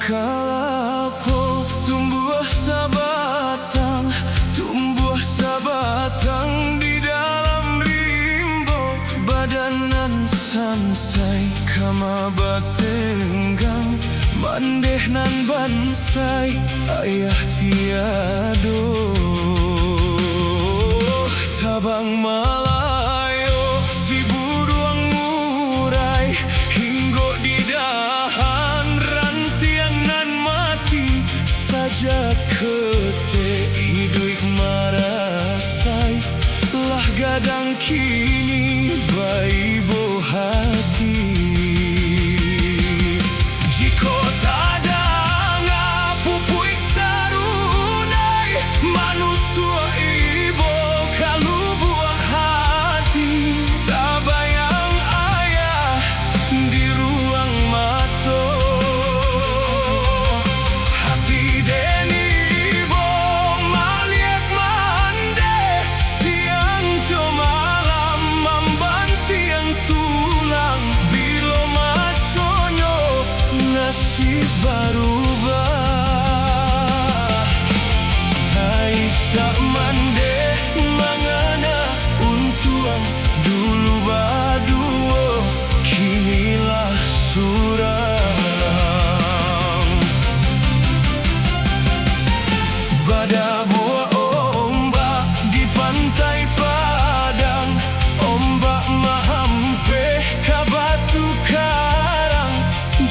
Kalapo tumbuh sabatang di dalam rimbo, badanan sansai kama batenggang, mandeh nan bansai ayah tiado. Tabang Malayo si buruang murai, hinggo di dahan rantiang nan mati saja kete hidup marasai, lah gadang kini bayi bo hati. Jiko tada ngapupui sarunai manusua ibo kalu buah hati, tabayang ayah di ruang mato hati deni ibo maliak mande siang jo malam membanti yang tulang bilo masonyo nasib berubah. Taisa mande mangana untuang dulu baduo kinilah surang. Bada buah ombak di pantai Padang, ombak mahampe ka batu karang.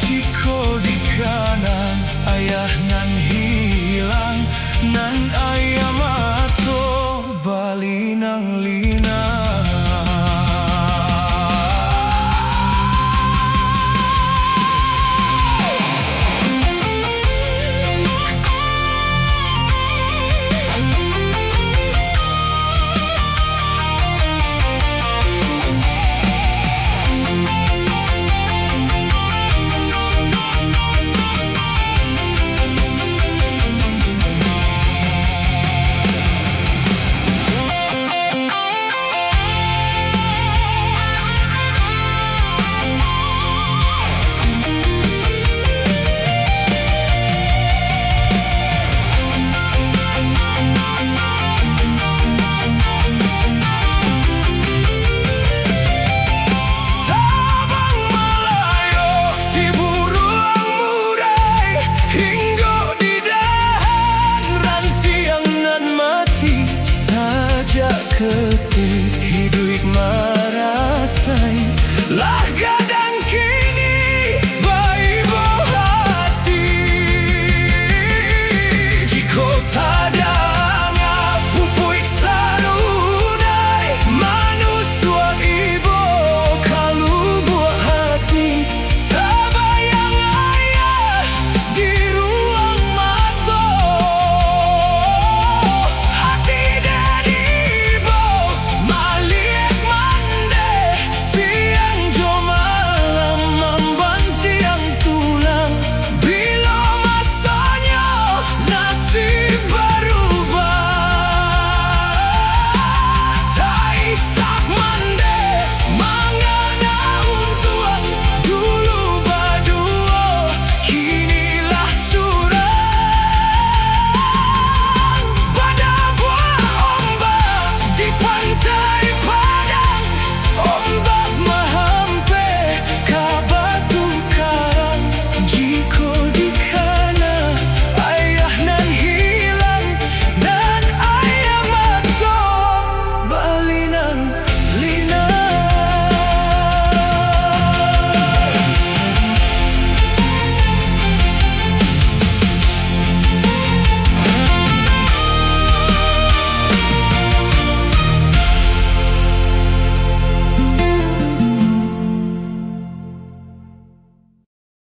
Jiko di kanan ayah nan hilang, nan ayam